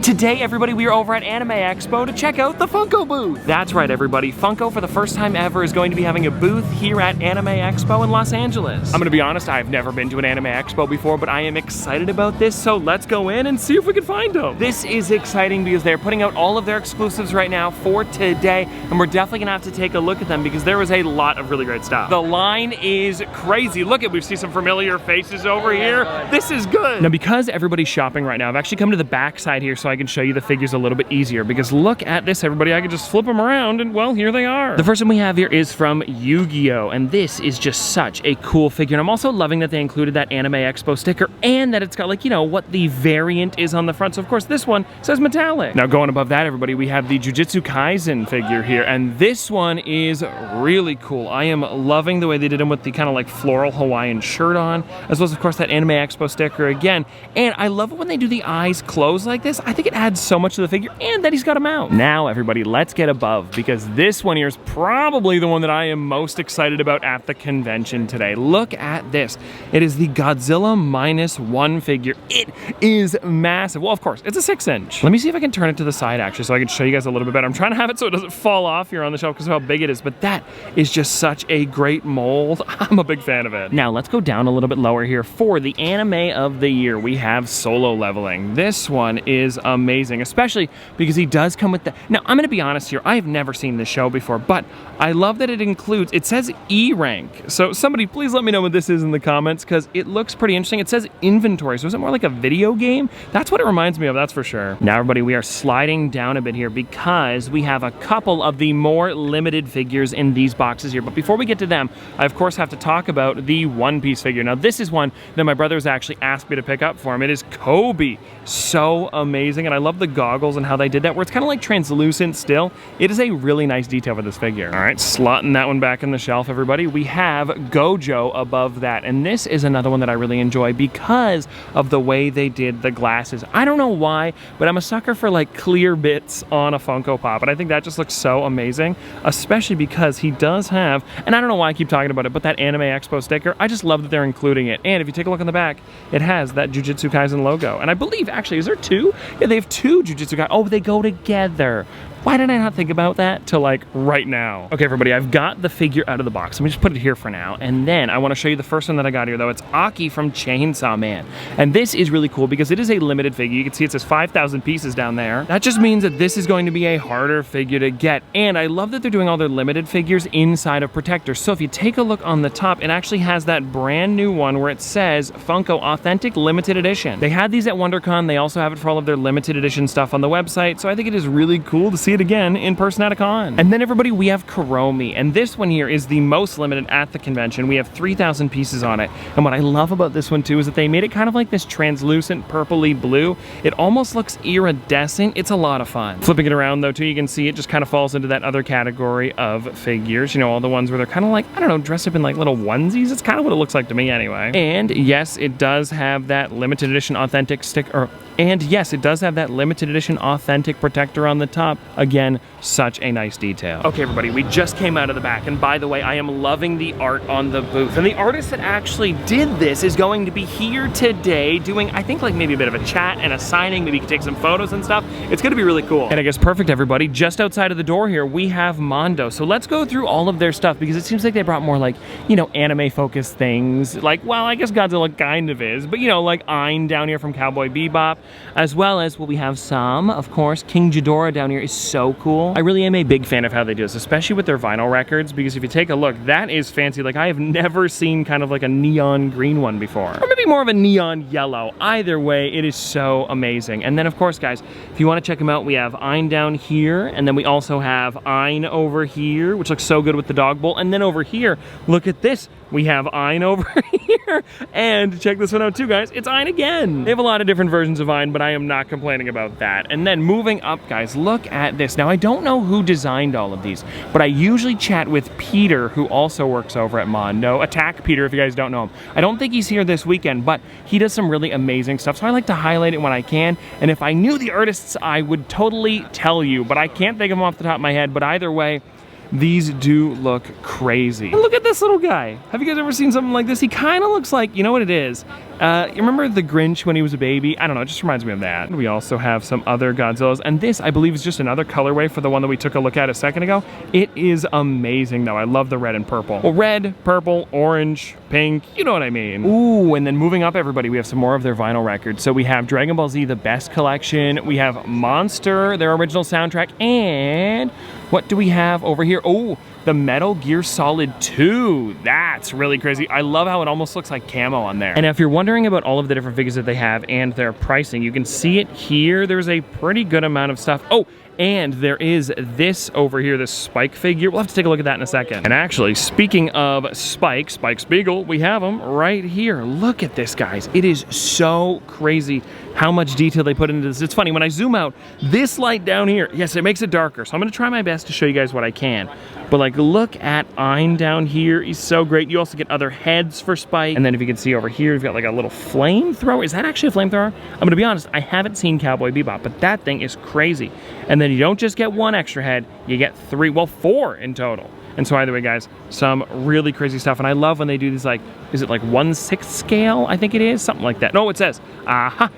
Today, everybody, we are over at Anime Expo to check out the Funko booth. That's right, everybody. Funko, for the first time ever, is going to be having a booth here at Anime Expo in Los Angeles. I'm gonna be honest, I've never been to an Anime Expo before, but I am excited about this, so let's go in and see if we can find them. This is exciting because they're putting out all of their exclusives right now for today, and we're definitely gonna have to take a look at them because there is a lot of really great stuff. The line is crazy. Look at, we see some familiar faces over here. This is good. Now, because everybody's shopping right now, I've actually come to the back side here so I can show you the figures a little bit easier, because look at this, everybody. I can just flip them around and, well, here they are. The first one we have here is from Yu-Gi-Oh! And this is just such a cool figure. And I'm also loving that they included that Anime Expo sticker and that it's got, like, you know, what the variant is on the front. So, of course, this one says metallic. Now, going above that, everybody, we have the Jujutsu Kaisen figure here. And this one is really cool. I am loving the way they did him with the kind of like floral Hawaiian shirt on, as well as, of course, that Anime Expo sticker again. And I love it when they do the eyes closed like this. I think it adds so much to the figure, and that he's got him out. Now, everybody, let's get above, because this one here is probably the one that I am most excited about at the convention today. Look at this. It is the Godzilla -1 figure. It is massive. Well, of course, it's a 6-inch. Let me see if I can turn it to the side, actually, so I can show you guys a little bit better. I'm trying to have it so it doesn't fall off here on the shelf because of how big it is, but that is just such a great mold. I'm a big fan of it. Now, let's go down a little bit lower here. For the anime of the year, we have Solo Leveling. This one is amazing, especially because he does come with the... Now, I'm going to be honest here. I have never seen this show before, but I love that it includes... It says E rank. So somebody please let me know what this is in the comments, because it looks pretty interesting. It says inventory. So is it more like a video game? That's what it reminds me of, that's for sure. Now, everybody, we are sliding down a bit here because we have a couple of the more limited figures in these boxes here. But before we get to them, I, of course, have to talk about the One Piece figure. Now, this is one that my brother has actually asked me to pick up for him. It is Kobe. So amazing, and I love the goggles and how they did that, where it's kind of like translucent still. It is a really nice detail for this figure. All right, slotting that one back in the shelf, everybody. We have Gojo above that, and this is another one that I really enjoy because of the way they did the glasses. I don't know why, but I'm a sucker for like clear bits on a Funko Pop, and I think that just looks so amazing, especially because he does have, and I don't know why I keep talking about it, but that Anime Expo sticker, I just love that they're including it. And if you take a look on the back, it has that Jujutsu Kaisen logo, and I believe, actually, is there two? Yeah, they have two Jujutsu Kaisen. Oh, they go together. Why did I not think about that till like right now? Okay, everybody, I've got the figure out of the box. Let me just put it here for now. And then I want to show you the first one that I got here, though. It's Aki from Chainsaw Man. And this is really cool because it is a limited figure. You can see it says 5,000 pieces down there. That just means that this is going to be a harder figure to get. And I love that they're doing all their limited figures inside of protectors. So if you take a look on the top, it actually has that brand new one where it says Funko Authentic Limited Edition. They had these at WonderCon. They also have it for all of their limited edition stuff on the website. So I think it is really cool to see it again in person at a con. And then, everybody, we have Kuromi, and this one here is the most limited at the convention. We have 3,000 pieces on it, and what I love about this one too is that they made it kind of like this translucent purpley blue. It almost looks iridescent. It's a lot of fun. Flipping it around though too, you can see it just kind of falls into that other category of figures, you know, all the ones where they're kind of like, I don't know, dressed up in like little onesies. It's kind of what it looks like to me anyway. And yes, it does have that limited edition authentic sticker, and yes, it does have that limited edition authentic protector on the top. Again, such a nice detail. Okay, everybody, we just came out of the back, and by the way, I am loving the art on the booth. And the artist that actually did this is going to be here today doing, I think, like maybe a bit of a chat and a signing. Maybe you can take some photos and stuff. It's gonna be really cool. And I guess perfect, everybody. Just outside of the door here, we have Mondo. So let's go through all of their stuff because it seems like they brought more like, you know, anime-focused things. Like, well, I guess Godzilla kind of is, but you know, like Ein down here from Cowboy Bebop, as well as, well, we have some, of course, King Ghidorah down here is so cool. I really am a big fan of how they do this, especially with their vinyl records, because if you take a look, that is fancy. Like, I have never seen kind of like a neon green one before, or maybe more of a neon yellow. Either way, it is so amazing. And then, of course, guys, if you want to check them out, we have Ein down here, and then we also have Ein over here, which looks so good with the dog bowl. And then over here, look at this. We have Ein over here, and check this one out too, guys. It's Ein again. They have a lot of different versions of Ein, but I am not complaining about that. And then moving up, guys, look at this. Now, I don't know who designed all of these, but I usually chat with Peter, who also works over at Mondo. Attack Peter, if you guys don't know him. I don't think he's here this weekend, but he does some really amazing stuff, so I like to highlight it when I can. And if I knew the artists, I would totally tell you, but I can't think of them off the top of my head. But either way, these do look crazy. And look at this little guy. Have you guys ever seen something like this? He kind of looks like, you know what it is? You remember the Grinch when he was a baby? I don't know, it just reminds me of that. We also have some other Godzillas, and this, I believe, is just another colorway for the one that we took a look at a second ago. It is amazing, though. I love the red and purple. Well, red, purple, orange, pink, you know what I mean. Ooh, and then moving up, everybody, we have some more of their vinyl records. So we have Dragon Ball Z, the best collection. We have Monster, their original soundtrack, and what do we have over here? Oh, the Metal Gear Solid 2. That's really crazy. I love how it almost looks like camo on there. And if you're wondering about all of the different figures that they have and their pricing, you can see it here. There's a pretty good amount of stuff. Oh, and there is this over here, this Spike figure. We'll have to take a look at that in a second. And actually, speaking of Spike Spiegel, we have him right here. Look at this, guys. It is so crazy how much detail they put into this. It's funny, when I zoom out, this light down here, yes, it makes it darker. So I'm gonna try my best to show you guys what I can. But like, look at Ein down here. He's so great. You also get other heads for Spike. And then if you can see over here, you've got like a little flamethrower. Is that actually a flamethrower? I'm gonna be honest, I haven't seen Cowboy Bebop, but that thing is crazy. And then you don't just get one extra head, you get three, well, four in total. And so either way, guys, some really crazy stuff. And I love when they do these, like, is it like 1/6 scale? I think it is, something like that. No, it says,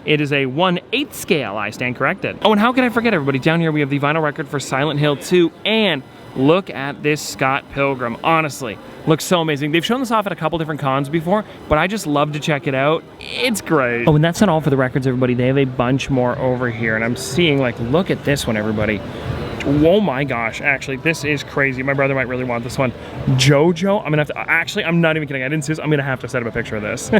it is a 1/8 scale. I stand corrected. Oh, and how can I forget, everybody? Down here, we have the vinyl record for Silent Hill 2, and look at this Scott Pilgrim. Honestly, looks so amazing. They've shown this off at a couple different cons before, but I just love to check it out. It's great. Oh, and that's not all for the records, everybody. They have a bunch more over here, and I'm seeing, like, look at this one, everybody. Oh my gosh, actually, this is crazy. My brother might really want this one. JoJo, I'm gonna have to, actually, I'm not even kidding. I didn't see this. I'm gonna have to set up a picture of this.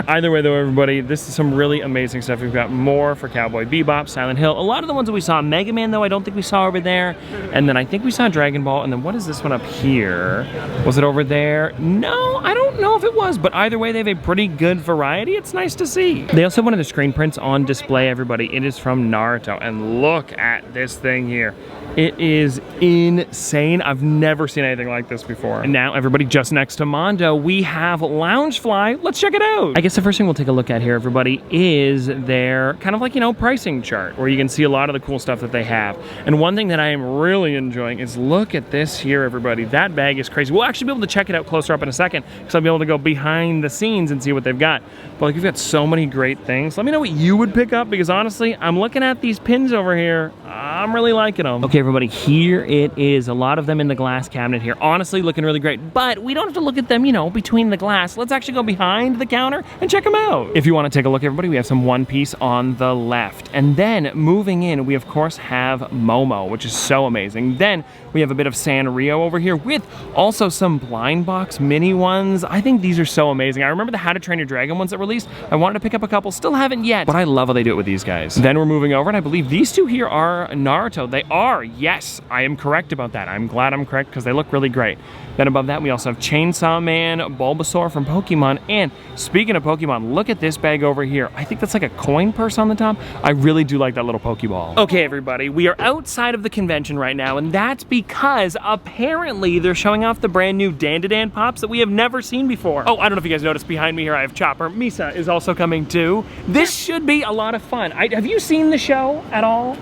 Either way, though, everybody, this is some really amazing stuff. We've got more for Cowboy Bebop, Silent Hill. A lot of the ones that we saw, Mega Man, though, I don't think we saw over there. And then I think we saw Dragon Ball. And then what is this one up here? Was it over there? No, I don't know if it was. But either way, they have a pretty good variety. It's nice to see. They also have one of the screen prints on display, everybody. It is from Naruto. And look at this thing here. It is insane. I've never seen anything like this before. And now, everybody, just next to Mondo, we have Loungefly. Let's check it out. I guess the first thing we'll take a look at here, everybody, is their kind of like, you know, pricing chart, where you can see a lot of the cool stuff that they have. And one thing that I am really enjoying is look at this here, everybody. That bag is crazy. We'll actually be able to check it out closer up in a second, because I'll be able to go behind the scenes and see what they've got. But like, you've got so many great things. Let me know what you would pick up, because honestly, I'm looking at these pins over here. I'm really liking them. Okay, everybody, here it is. A lot of them in the glass cabinet here. Honestly, looking really great. But we don't have to look at them, you know, between the glass. Let's actually go behind the counter and check them out. If you want to take a look, everybody, we have some One Piece on the left. And then moving in, we of course have Momo, which is so amazing. Then we have a bit of Sanrio over here with also some blind box mini ones. I think these are so amazing. I remember the How to Train Your Dragon ones that released. I wanted to pick up a couple, still haven't yet, but I love how they do it with these guys. Then we're moving over, and I believe these two here are Naruto. They are, yes, I am correct about that. I'm glad I'm correct, because they look really great. Then above that, we also have Chainsaw Man, Bulbasaur from Pokemon, and speaking of Pokemon, look at this bag over here. I think that's like a coin purse on the top. I really do like that little Pokeball. Okay, everybody, we are outside of the convention right now, and that's because apparently they're showing off the brand new Dan Pops that we have never seen before. Oh, I don't know if you guys noticed behind me here, I have Chopper. Misa is also coming too. This should be a lot of fun. Have you seen the show at all?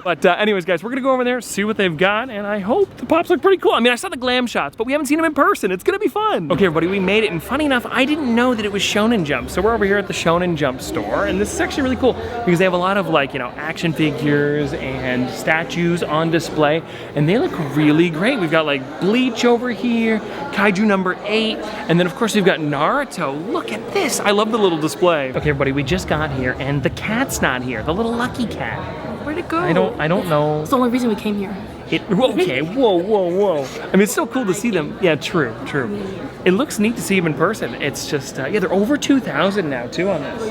But anyways, guys, we're gonna go over there, see what they've got, and I hope the Pops look pretty cool. I mean, I saw the glam shots, but we haven't seen them in person. It's gonna be fun. Okay, everybody, we made it, and funny enough, I didn't know that it was Shonen Jump. So we're over here at the Shonen Jump store, and this is actually really cool because they have a lot of, like, you know, action figures and statues on display, and they look really great. We've got like Bleach over here, Kaiju number 8, and then of course we've got Naruto. Look at this. I love the little display. Okay, everybody, we just got here, and the cat's not here. The little lucky cat. Where'd it go? I don't know. It's the only reason we came here. Okay, whoa. I mean, it's so cool to see them. Yeah, true. It looks neat to see them in person. It's just, yeah, they're over 2,000 now, too, on this.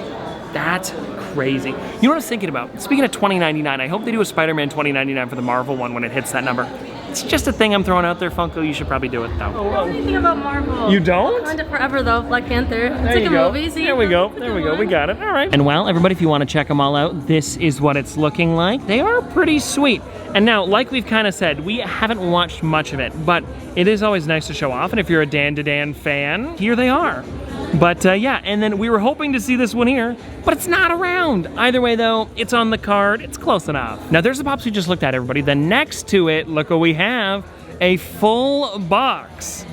That's crazy. You know what I was thinking about? Speaking of $20.99, I hope they do a Spider-Man $20.99 for the Marvel one when it hits that number. It's just a thing I'm throwing out there, Funko. You should probably do it, though. I don't know anything about Marvel. You don't? Wakanda Forever, though. Black Panther. There you go. There we go. We got it. All right. And well, everybody, if you want to check them all out, this is what it's looking like. They are pretty sweet. And now, like we've kind of said, we haven't watched much of it, but it is always nice to show off. And if you're a Dan fan, here they are. But yeah, and then we were hoping to see this one here, but it's not around. Either way, though, it's on the card. It's close enough. Now, there's the Pops we just looked at, everybody. Then next to it, look what we have, a full box.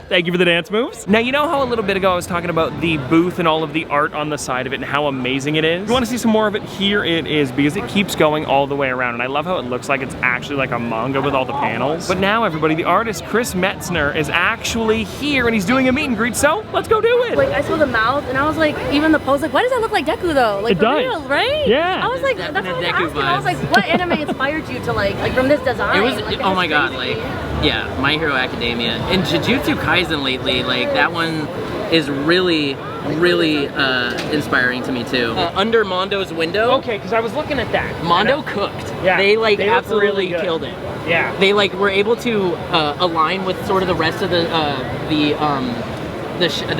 Thank you for the dance moves. Now, you know how a little bit ago I was talking about the booth and all of the art on the side of it and how amazing it is? If you want to see some more of it, here it is, because it keeps going all the way around. And I love how it looks like it's actually like a manga with all the panels. But now, everybody, the artist, Chris Metzner, is actually here and he's doing a meet and greet, so let's go do it. Like, I saw the mouth and I was like, even the pose, like, why does that look like Deku though? Like, it for does. real, right? Yeah. I was like, that's what I was Deku asking. I was like, what anime inspired you to like from this design? It was, like, oh my that's god, crazy. like, yeah, My Hero Academia. And Jujutsu Kaisen lately, like, that one is really, really inspiring to me too. Under Mondo's window. Okay, because I was looking at that. Mondo cooked. Yeah, They like they look absolutely really good. killed it. Yeah. They like were able to align with sort of the rest of the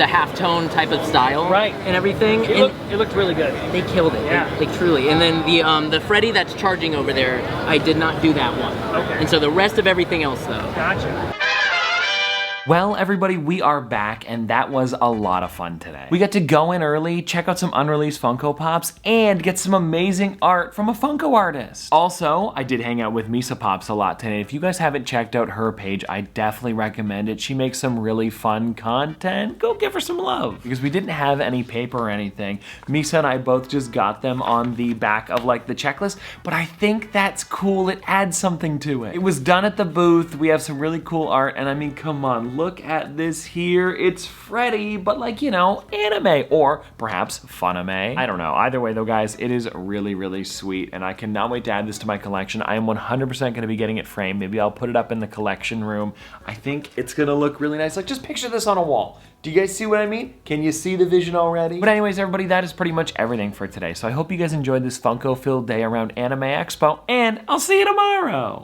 halftone type of style, Right. and everything. It looked really good. They killed it, Yeah. like truly. And then the Freddy that's charging over there, I did not do that one. Okay. And so the rest of everything else though. Gotcha. Well, everybody, we are back, and that was a lot of fun today. We got to go in early, check out some unreleased Funko Pops, and get some amazing art from a Funko artist. Also, I did hang out with Misa Pops a lot today. If you guys haven't checked out her page, I definitely recommend it. She makes some really fun content. Go give her some love. Because we didn't have any paper or anything, Misa and I both just got them on the back of like the checklist, but I think that's cool. It adds something to it. It was done at the booth. We have some really cool art, and I mean, come on, look at this here. It's Freddy, but like, you know, anime, or perhaps funime. I don't know. Either way though, guys, it is really, really sweet, and I cannot wait to add this to my collection. I am 100% going to be getting it framed. Maybe I'll put it up in the collection room. I think it's going to look really nice. Like, just picture this on a wall. Do you guys see what I mean? Can you see the vision already? But anyways, everybody, that is pretty much everything for today. So I hope you guys enjoyed this Funko-filled day around Anime Expo, and I'll see you tomorrow.